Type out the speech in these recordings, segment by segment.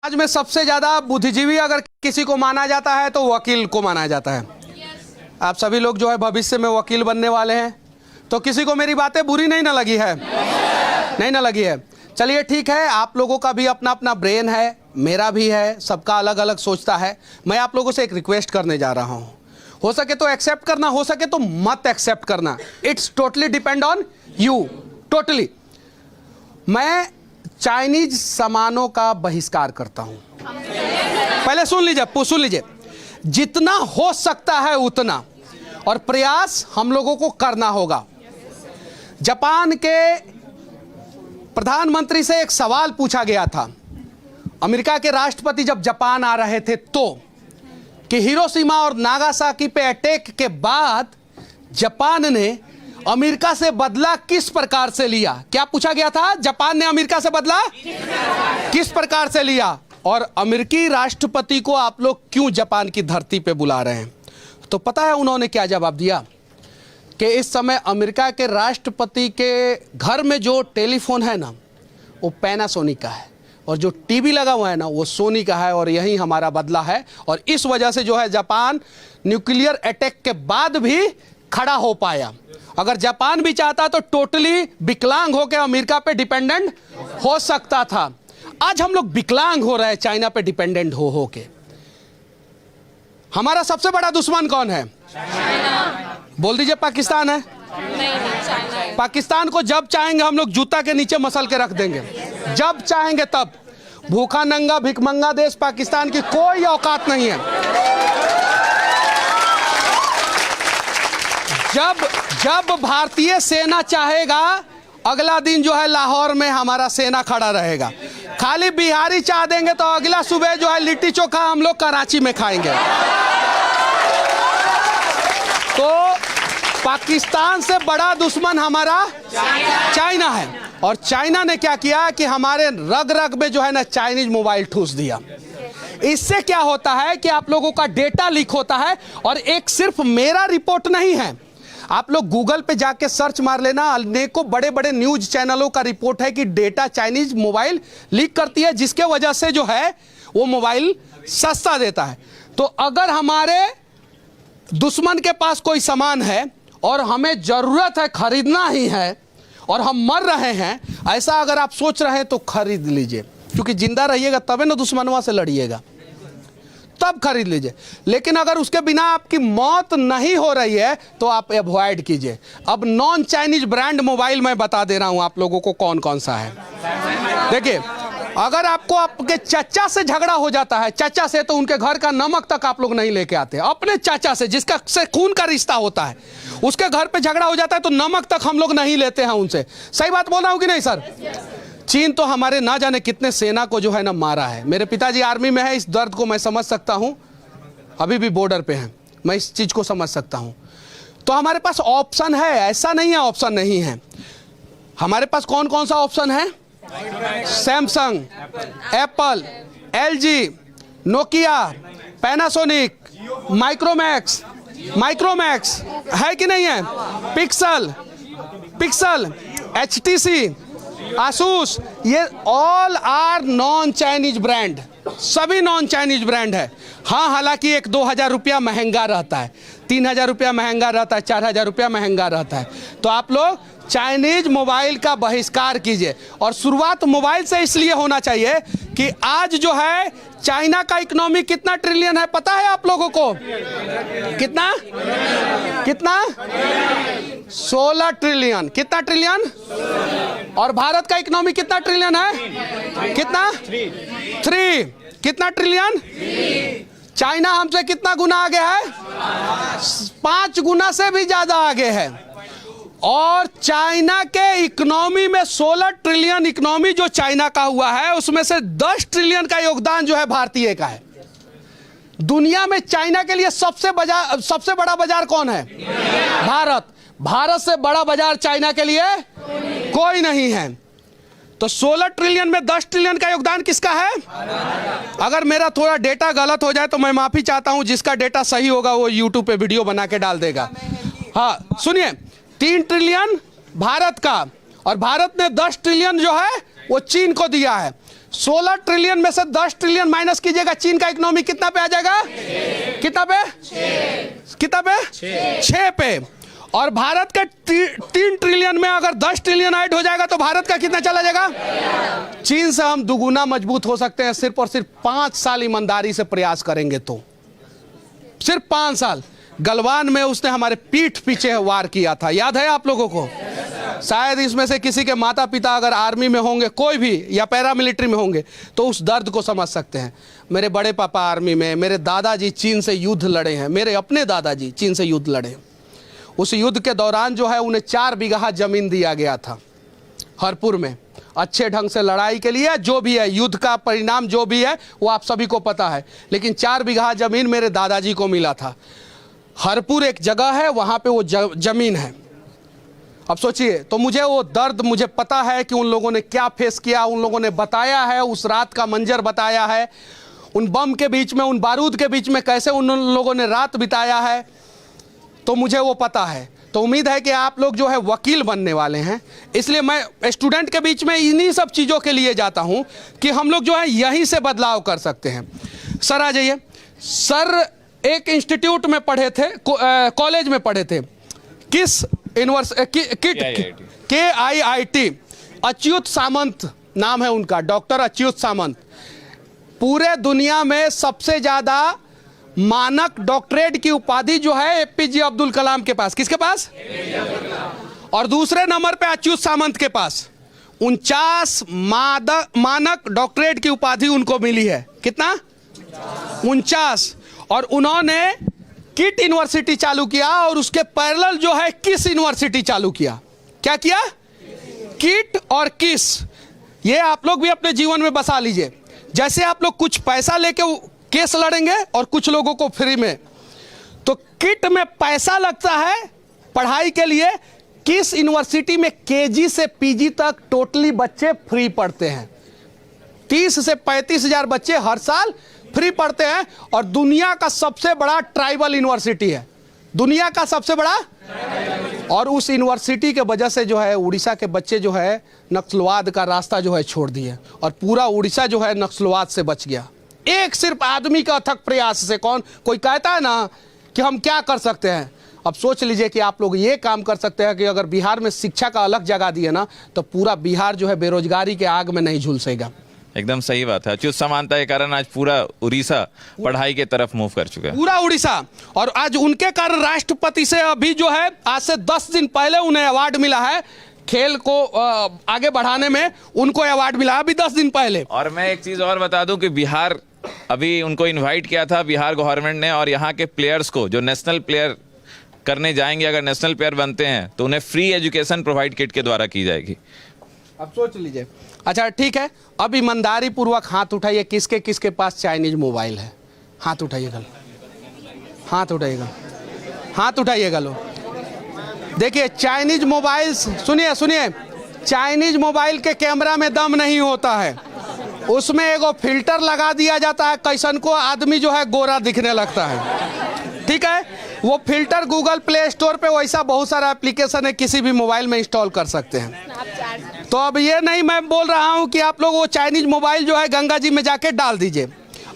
आज में सबसे ज्यादा बुद्धिजीवी अगर किसी को माना जाता है तो वकील को माना जाता है। आप सभी लोग जो है भविष्य में वकील बनने वाले हैं, तो किसी को मेरी बातें बुरी नहीं ना लगी है? नहीं ना लगी है? चलिए ठीक है, आप लोगों का भी अपना अपना ब्रेन है, मेरा भी है, सबका अलग अलग सोचता है। मैं आप लोगों से एक रिक्वेस्ट करने जा रहा हूँ, हो सके तो एक्सेप्ट करना, हो सके तो मत एक्सेप्ट करना। It's totally depend on you, totally. मैं चाइनीज सामानों का बहिष्कार करता हूं। पहले सुन लीजिए, जितना हो सकता है उतना, और प्रयास हम लोगों को करना होगा। जापान के प्रधानमंत्री से एक सवाल पूछा गया था, अमेरिका के राष्ट्रपति जब जापान आ रहे थे तो, कि हिरोशिमा और नागासाकी पे अटैक के बाद जापान ने अमेरिका से बदला किस प्रकार से लिया? क्या पूछा गया था? जापान ने अमेरिका से बदला किस प्रकार से लिया? और अमेरिकी राष्ट्रपति को आप लोग क्यों जापान की धरती पे बुला रहे हैं? तो पता है उन्होंने क्या जवाब दिया? कि इस समय अमेरिका के राष्ट्रपति के घर में जो टेलीफोन है ना, वो पैनासोनिक का है, और जो टीवी लगा हुआ है ना, वो सोनी का है, और यही हमारा बदला है। और इस वजह से जो है जापान न्यूक्लियर अटैक के बाद भी खड़ा हो पाया। अगर जापान भी चाहता तो टोटली विकलांग होकर अमेरिका पे डिपेंडेंट हो सकता था। आज हम लोग विकलांग हो रहे हैं चाइना पे डिपेंडेंट हो के। हमारा सबसे बड़ा दुश्मन कौन है? चाइना। बोल दीजिए पाकिस्तान है? नहीं, चाइना है। पाकिस्तान को जब चाहेंगे हम लोग जूता के नीचे मसल के रख देंगे, जब चाहेंगे तब। भूखा नंगा भिखमंगा देश पाकिस्तान की कोई औकात नहीं है। जब भारतीय सेना चाहेगा, अगला दिन जो है लाहौर में हमारा सेना खड़ा रहेगा। खाली बिहारी चाह देंगे तो अगला सुबह जो है लिट्टी चोखा हम लोग कराची में खाएंगे। तो पाकिस्तान से बड़ा दुश्मन हमारा चाइना है। और चाइना ने क्या किया कि हमारे रग रग में जो है ना चाइनीज मोबाइल ठूस दिया। इससे क्या होता है कि आप लोगों का डेटा लीक होता है। और एक सिर्फ मेरा रिपोर्ट नहीं है, आप लोग गूगल पे जाके सर्च मार लेना, अनेकों बड़े बड़े न्यूज चैनलों का रिपोर्ट है कि डेटा चाइनीज मोबाइल लीक करती है, जिसके वजह से जो है वो मोबाइल सस्ता देता है। तो अगर हमारे दुश्मन के पास कोई सामान है और हमें जरूरत है, खरीदना ही है, और हम मर रहे हैं, ऐसा अगर आप सोच रहे हैं तो खरीद लीजिए, क्योंकि जिंदा रहिएगा तभी ना दुश्मनवा से लड़िएगा, तब खरीद लीजिए। लेकिन अगर उसके बिना आपकी मौत नहीं हो रही है तो आप अवॉइड कीजिए। अब नॉन चाइनीज ब्रांड मोबाइल मैं बता दे रहा हूं आप लोगों को कौन कौन सा है। देखिए, अगर आपको आपके चाचा से झगड़ा हो जाता है, चाचा से, तो उनके घर का नमक तक आप लोग नहीं लेके आते। अपने चाचा से, जिसका से खून का रिश्ता होता है, उसके घर पे झगड़ा हो जाता है तो नमक तक हम लोग नहीं लेते हैं उनसे। सही बात बोल रहा हूं कि नहीं सर? चीन तो हमारे ना जाने कितने सेना को जो है ना मारा है। मेरे पिताजी आर्मी में है, इस दर्द को मैं समझ सकता हूं, अभी भी बॉर्डर पे हैं, मैं इस चीज को समझ सकता हूं। तो हमारे पास ऑप्शन है, ऐसा नहीं है ऑप्शन नहीं है। हमारे पास कौन कौन सा ऑप्शन है? Samsung, Apple, LG, Nokia, Panasonic, Micromax है कि नहीं है? पिक्सल, एचटीसी, आसूस, ये all are non Chinese brand, सभी नॉन चाइनीज ब्रांड है। हाँ, हालांकि 1-2 रुपया महंगा रहता है, 3,000 रुपया महंगा रहता है, 4,000 रुपया महंगा रहता है। तो आप लोग चाइनीज मोबाइल का बहिष्कार कीजिए। और शुरुआत मोबाइल से इसलिए होना चाहिए कि आज जो है चाइना का इकोनॉमी कितना ट्रिलियन है पता है आप लोगों को? कितना 16 ट्रिलियन। कितना ट्रिलियन? और भारत का इकोनॉमी कितना ट्रिलियन है? कितना? 3। कितना ट्रिलियन? चाइना हमसे कितना गुना आगे है? 5 गुना से भी ज्यादा आगे है। और चाइना के इकोनॉमी में 16 ट्रिलियन इकोनॉमी जो चाइना का हुआ है, उसमें से 10 ट्रिलियन का योगदान जो है भारतीय का है। दुनिया में चाइना के लिए सबसे बड़ा बाजार कौन है? भारत। भारत से बड़ा बाजार चाइना के लिए कोई नहीं है। तो 16 ट्रिलियन में 10 ट्रिलियन का योगदान किसका है? अगर मेरा थोड़ा डेटा गलत हो जाए तो मैं माफी चाहता हूं, जिसका डेटा सही होगा वो यूट्यूब पे वीडियो बना के डाल देगा। हाँ सुनिए, 3 ट्रिलियन भारत का, और भारत ने 10 ट्रिलियन जो है वो चीन को दिया है। 16 ट्रिलियन में से 10 ट्रिलियन माइनस कीजिएगा, चीन का इकोनॉमी कितना पे आ जाएगा? कितना पे? 6 पे। और भारत के 3 ट्रिलियन में अगर 10 ट्रिलियन ऐड हो जाएगा तो भारत का कितना चला जाएगा? चीन से हम दुगुना मजबूत हो सकते हैं सिर्फ और सिर्फ 5 साल ईमानदारी से प्रयास करेंगे तो। सिर्फ 5 साल। गलवान में उसने हमारे पीठ पीछे वार किया था, याद है आप लोगों को? शायद इसमें से किसी के माता पिता अगर आर्मी में होंगे, कोई भी, या पैरामिलिट्री में होंगे, तो उस दर्द को समझ सकते हैं। मेरे बड़े पापा आर्मी में, मेरे दादाजी चीन से युद्ध लड़े हैं, मेरे अपने दादाजी चीन से युद्ध लड़े। उस युद्ध के दौरान जो है उन्हें 4 बीघा जमीन दिया गया था हरपुर में, अच्छे ढंग से लड़ाई के लिए। जो भी है युद्ध का परिणाम जो भी है वो आप सभी को पता है, लेकिन 4 बीघा जमीन मेरे दादाजी को मिला था। हरपुर एक जगह है, वहाँ पे वो जमीन है। अब सोचिए, तो मुझे वो दर्द, मुझे पता है कि उन लोगों ने क्या फेस किया, उन लोगों ने बताया है, उस रात का मंजर बताया है, उन बम के बीच में, उन बारूद के बीच में कैसे उन लोगों ने रात बिताया है, तो मुझे वो पता है। तो उम्मीद है कि आप लोग जो है वकील बनने वाले हैं, इसलिए मैं स्टूडेंट के बीच में इन्हीं सब चीज़ों के लिए जाता हूं कि हम लोग जो है यहीं से बदलाव कर सकते हैं। सर आ जाइए। सर एक इंस्टीट्यूट में पढ़े थे, कॉलेज में पढ़े थे, किस KIIT, अच्युत सामंत नाम है उनका, डॉक्टर अच्युत सामंत। पूरे दुनिया में सबसे ज़्यादा मानक डॉक्टरेट की उपाधि जो है APJ अब्दुल कलाम के पास। किसके पास? और दूसरे नंबर पे अच्युत सामंत के पास 49 मानक डॉक्टरेट की उपाधि उनको मिली है। कितना? 49। और उन्होंने किट यूनिवर्सिटी चालू किया, और उसके पैरेलल जो है किस यूनिवर्सिटी चालू किया। क्या किया? किट और किस। ये आप लोग भी अपने जीवन में बसा लीजिए। जैसे आप लोग कुछ पैसा लेके केस लड़ेंगे और कुछ लोगों को फ्री में, तो किट में पैसा लगता है पढ़ाई के लिए। किस यूनिवर्सिटी में KG से PG तक टोटली बच्चे फ्री पढ़ते हैं। 30 से 35 हजार बच्चे हर साल फ्री पढ़ते हैं, और दुनिया का सबसे बड़ा ट्राइबल यूनिवर्सिटी है, दुनिया का सबसे बड़ा। और उस यूनिवर्सिटी के वजह से जो है उड़ीसा के बच्चे जो है नक्सलवाद का रास्ता जो है छोड़ दिए, और पूरा उड़ीसा जो है नक्सलवाद से बच गया। एक सिर्फ आदमी का अथक प्रयास से। कोई कहता है ना कि हम क्या कर सकते हैं। अब सोच लीजिए कि आप लोग ये काम कर सकते हैं कि अगर बिहार में शिक्षा का अलग जगह दिए ना, तो पूरा बिहार जो है बेरोजगारी के आग में नहीं झुलसेगा। एकदम सही बात है। अच्युत समानता के कारण आज पूरा उड़ीसा पढ़ाई के तरफ मूव कर चुका है, पूरा उड़ीसा। और आज उनके कारण राष्ट्रपति से अभी जो है आज से 10 दिन पहले उन्हें अवार्ड मिला है, खेल को आगे बढ़ाने में उनको अवार्ड मिला अभी 10 दिन पहले। और मैं एक चीज और बता दूं कि बिहार अभी उनको इनवाइट किया था बिहार गवर्नमेंट ने, और यहाँ के प्लेयर्स को जो नेशनल प्लेयर करने जाएंगे, अगर नेशनल प्लेयर बनते हैं तो उन्हें फ्री एजुकेशन प्रोवाइड किट के द्वारा की जाएगी। अब सोच लीजिए। अच्छा ठीक है, अब ईमानदारी पूर्वक हाथ उठाइए, किसके किसके पास चाइनीज मोबाइल है? हाथ उठाइएगा, हाथ उठाइएगा, हाथ उठाइएगा लो। देखिए चाइनीज मोबाइल, सुनिए, चाइनीज मोबाइल के कैमरा में दम नहीं होता है, उसमें एगो फिल्टर लगा दिया जाता है, कैसन को आदमी जो है गोरा दिखने लगता है। ठीक है, वो फिल्टर गूगल प्ले स्टोर पे वैसा बहुत सारा एप्लीकेशन है, किसी भी मोबाइल में इंस्टॉल कर सकते हैं। तो अब ये नहीं मैं बोल रहा हूँ कि आप लोग वो चाइनीज मोबाइल जो है गंगा जी में जाके डाल दीजिए।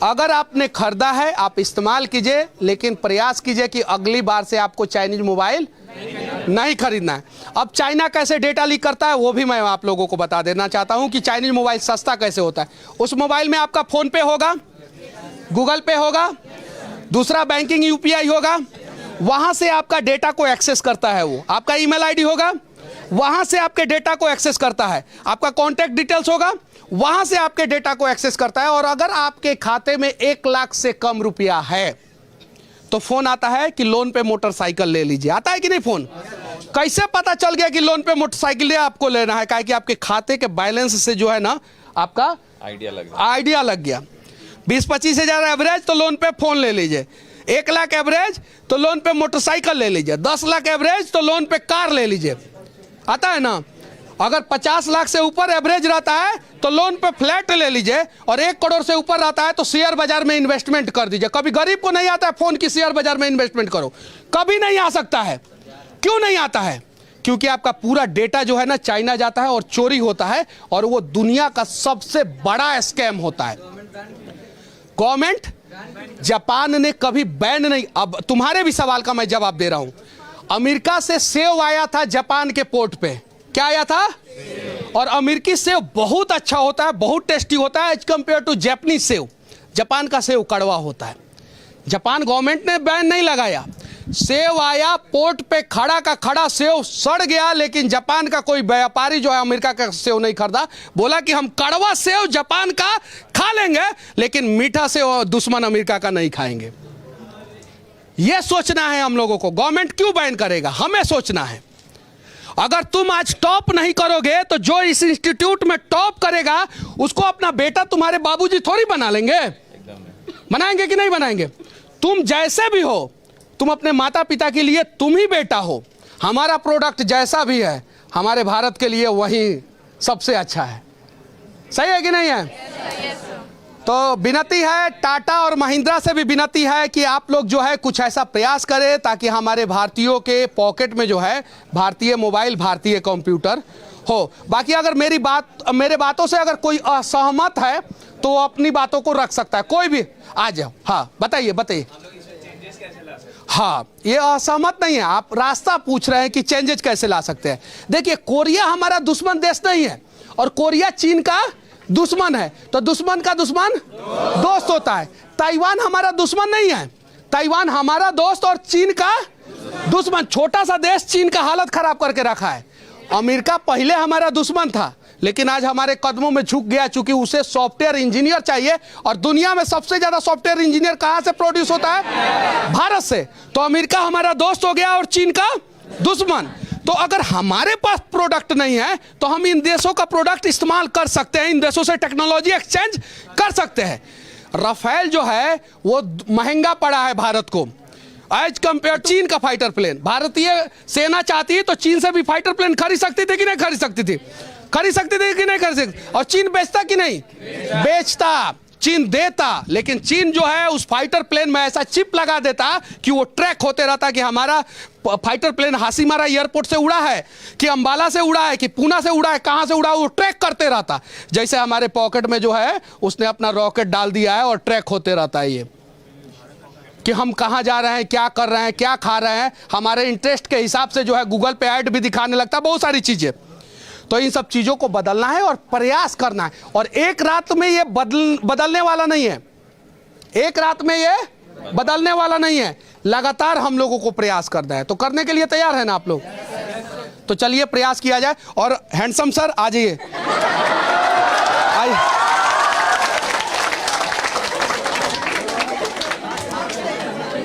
अगर आपने खरीदा है आप इस्तेमाल कीजिए, लेकिन प्रयास कीजिए कि अगली बार से आपको चाइनीज मोबाइल नहीं खरीदना है। अब चाइना कैसे डेटा लीक करता है वो भी मैं आप लोगों को बता देना चाहता हूं कि चाइनीज मोबाइल सस्ता कैसे होता है। उस मोबाइल में आपका फोन पे होगा, गूगल पे होगा, दूसरा बैंकिंग UPI होगा, वहां से आपका डेटा को एक्सेस करता है। वो आपका ईमेल आईडी होगा, वहां से आपके डेटा को एक्सेस करता है। आपका कॉन्टैक्ट डिटेल्स होगा, वहां से आपके डेटा को एक्सेस करता है। और अगर आपके खाते में 1 लाख से कम रुपया है तो फोन आता है कि लोन पे मोटरसाइकिल ले लीजिए। आता है कि नहीं फोन? कैसे पता चल गया कि लोन पे मोटरसाइकिल आपको लेना है? क्या कि आपके खाते के बैलेंस से जो है ना आपका आइडिया लग गया। 20-25 हज़ार एवरेज तो लोन पे फोन ले लीजिए, 1 लाख एवरेज तो लोन पे मोटरसाइकिल ले लीजिए, 10 लाख एवरेज तो लोन पे कार ले लीजिए। आता है ना? अगर 50 लाख से ऊपर एवरेज रहता है तो लोन पे फ्लैट ले लीजिए, और 1 करोड़ से ऊपर रहता है तो शेयर बाजार में इन्वेस्टमेंट कर दीजिए। कभी गरीब को नहीं आता है फोन की शेयर बाजार में इन्वेस्टमेंट करो, कभी नहीं आ सकता है। क्यों नहीं आता है? क्योंकि आपका पूरा डेटा जो है ना चाइना जाता है और चोरी होता है, और वो दुनिया का सबसे बड़ा स्कैम होता है। गवर्नमेंट, जापान ने कभी बैन नहीं, अब तुम्हारे भी सवाल का मैं जवाब दे रहा हूं। अमेरिका से सेव आया था जापान के पोर्ट पे, क्या आया था? और अमेरिकी सेव बहुत अच्छा होता है, बहुत टेस्टी होता है एज कंपेयर टू जापानीज सेव। जापान का सेव कड़वा होता है। जापान गवर्नमेंट ने बैन नहीं लगाया, सेव आया पोर्ट पे, खड़ा का खड़ा सेव सड़ गया, लेकिन जापान का कोई व्यापारी जो है अमेरिका का सेव नहीं खरीदा, बोला कि हम कड़वा सेव जापान का खा लेंगे लेकिन मीठा सेव दुश्मन अमेरिका का नहीं खाएंगे। यह सोचना है हम लोगों को। गवर्नमेंट क्यों बैन करेगा, हमें सोचना है। अगर तुम आज टॉप नहीं करोगे तो जो इस इंस्टीट्यूट में टॉप करेगा उसको अपना बेटा तुम्हारे बाबूजी थोड़ी बना लेंगे, बनाएंगे कि नहीं बनाएंगे? तुम जैसे भी हो, तुम अपने माता पिता के लिए तुम ही बेटा हो। हमारा प्रोडक्ट जैसा भी है हमारे भारत के लिए वही सबसे अच्छा है। सही है कि नहीं है? तो विनती है, टाटा और महिंद्रा से भी विनती है कि आप लोग जो है कुछ ऐसा प्रयास करें ताकि हमारे भारतीयों के पॉकेट में जो है भारतीय मोबाइल, भारतीय कंप्यूटर हो। बाकी अगर मेरे बातों से अगर कोई असहमत है तो वो अपनी बातों को रख सकता है, कोई भी आ जाओ। हाँ बताइए। हाँ, ये असहमत नहीं है, आप रास्ता पूछ रहे हैं कि चेंजेस कैसे ला सकते हैं। देखिए, कोरिया हमारा दुश्मन देश नहीं है और कोरिया चीन का दुश्मन है, तो दुश्मन का दुश्मन दोस्त होता है। ताइवान हमारा दुश्मन नहीं है, ताइवान हमारा दोस्त और चीन का दुश्मन। छोटा सा देश चीन का हालत खराब करके रखा है। अमेरिका पहले हमारा दुश्मन था लेकिन आज हमारे कदमों में झुक गया, चूंकि उसे सॉफ्टवेयर इंजीनियर चाहिए और दुनिया में सबसे ज्यादा सॉफ्टवेयर इंजीनियर कहां से प्रोड्यूस होता है? भारत से। तो अमेरिका हमारा दोस्त हो गया और चीन का दुश्मन। तो अगर हमारे पास प्रोडक्ट नहीं है तो हम इन देशों का प्रोडक्ट इस्तेमाल कर सकते हैं, इन देशों से टेक्नोलॉजी एक्सचेंज कर सकते हैं। राफेल जो है वो महंगा पड़ा है भारत को एज कंपेयर चीन का फाइटर प्लेन। भारतीय सेना चाहती है तो चीन से भी फाइटर प्लेन खरीद सकती थी कि नहीं खरीद सकती थी? खरीद सकती थी कि नहीं खरीद सकती? और चीन बेचता कि नहीं बेचता? चीन देता, लेकिन चीन जो है उस फाइटर प्लेन में ऐसा चिप लगा देता कि वो ट्रैक होते रहता कि हमारा फाइटर प्लेन हासीमारा एयरपोर्ट से उड़ा है कि अंबाला से उड़ा है कि पूना से उड़ा है, कहां से उड़ा, वो ट्रैक करते रहता। जैसे हमारे पॉकेट में जो है उसने अपना रॉकेट डाल दिया है और ट्रैक होते रहता है ये कि हम कहां जा रहे हैं, क्या कर रहे हैं, क्या खा रहे हैं। हमारे इंटरेस्ट के हिसाब से जो है गूगल पे ऐड भी दिखाने लगता है, बहुत सारी चीजें। तो इन सब चीजों को बदलना है और प्रयास करना है, और एक रात में ये बदलने वाला नहीं है। एक रात में ये बदलने वाला नहीं है, लगातार हम लोगों को प्रयास करना है। तो करने के लिए तैयार है ना आप लोग? तो चलिए प्रयास किया जाए। और हैंडसम सर आ जाइए, आइए।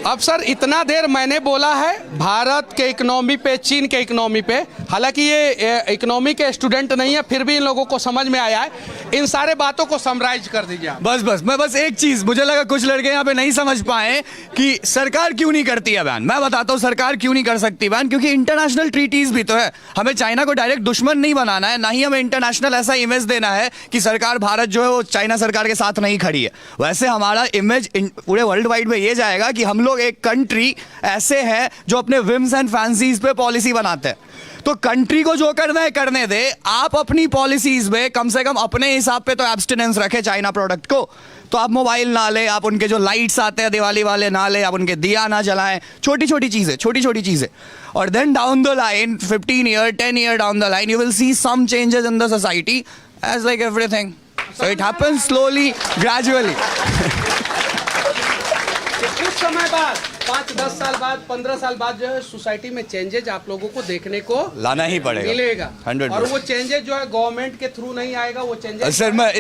अब सर इतना देर मैंने बोला है भारत के इकोनॉमी पे, चीन के इकोनॉमी पे, हालांकि ये इकोनॉमी के स्टूडेंट नहीं है फिर भी इन लोगों को समझ में आया है। इन सारे बातों को समराइज कर दीजिए आप। बस एक चीज मुझे लगा कुछ लड़के यहाँ पे नहीं समझ पाए कि सरकार क्यों नहीं करती है बैन। मैं बताता हूँ सरकार क्यों नहीं कर सकती बैन, क्योंकि इंटरनेशनल ट्रीटीज भी तो है। हमें चाइना को डायरेक्ट दुश्मन नहीं बनाना है, ना ही हमें इंटरनेशनल ऐसा इमेज देना है कि सरकार भारत जो है वो चाइना सरकार के साथ नहीं खड़ी है। वैसे हमारा इमेज पूरे वर्ल्ड वाइड में ये जाएगा कि हम लोग एक कंट्री ऐसे है जो अपने विम्स एंड फैंसीज पे पॉलिसी बनाते हैं। तो कंट्री को जो करना है करने दे, आप अपनी पॉलिसीज में कम से कम अपने हिसाब पे तो एब्स्टिनेंस रखे चाइना प्रोडक्ट को। तो आप मोबाइल ना ले, आप उनके जो लाइट्स आते हैं दिवाली वाले ना ले, आप उनके दिया ना जलाएं, छोटी छोटी चीजें। और then down the line 15 year 10 year down the line you will see some changes in the society as like everything. So it happens slowly gradually. कुछ समय बाद 5-10 साल बाद 15 साल बाद जो है सोसाइटी में चेंजेस आप लोगों को देखने को लाना ही पड़ेगा, मिलेगा। 100%। और वो चेंजेस जो है गवर्नमेंट के थ्रू नहीं आएगा, वो चेंजेस सर मैं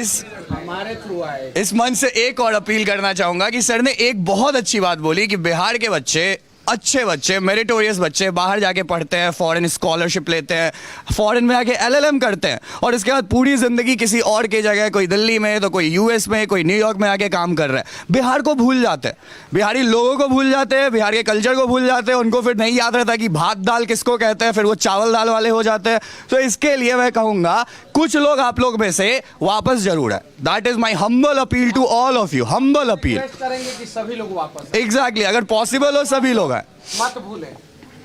हमारे थ्रू आएगा। इस मंच से एक और अपील करना चाहूंगा कि सर ने एक बहुत अच्छी बात बोली कि बिहार के बच्चे, अच्छे बच्चे, मेरिटोरियस बच्चे बाहर जाके पढ़ते हैं, फॉरेन स्कॉलरशिप लेते हैं, फॉरेन में आके LLM करते हैं और इसके बाद पूरी जिंदगी किसी और की जगह, कोई दिल्ली में तो कोई US में, कोई न्यूयॉर्क में आके काम कर रहा है। बिहार को भूल जाते हैं, बिहारी लोगों को भूल जाते हैं, बिहार के कल्चर को भूल जाते हैं। उनको फिर नहीं याद रहता कि भात दाल किसको कहते हैं, फिर वो चावल दाल वाले हो जाते हैं। तो इसके लिए मैं कहूँगा कुछ लोग आप लोग में से वापस जरूर है। That is my humble appeal to all of you, humble appeal करेंगे कि सभी लोग वापस। एग्जैक्टली, अगर पॉसिबल हो सभी लोग हैं। मत भूलें,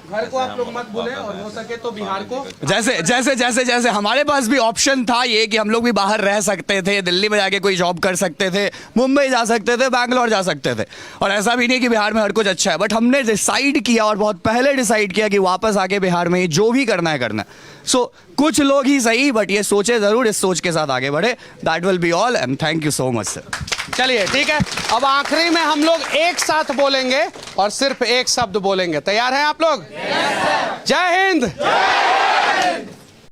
घर को आप लोग मत भूलें और हो सके तो बिहार को। जैसे जैसे जैसे जैसे हमारे पास भी ऑप्शन था ये कि हम लोग भी बाहर रह सकते थे, दिल्ली में जाके कोई जॉब कर सकते थे, मुंबई जा सकते थे, बैंगलोर जा सकते थे, और ऐसा भी नहीं कि बिहार में हर कुछ अच्छा है, बट हमने डिसाइड किया और बहुत पहले डिसाइड किया कि वापस आके बिहार में जो भी करना है करना है। सो कुछ लोग ही सही बट ये सोचे जरूर, इस सोच के साथ आगे बढ़े। That will be all and thank you so much sir. चलिए ठीक है, अब आखिरी में हम लोग एक साथ बोलेंगे और सिर्फ एक शब्द बोलेंगे। तैयार हैं आप लोग? जय हिंद।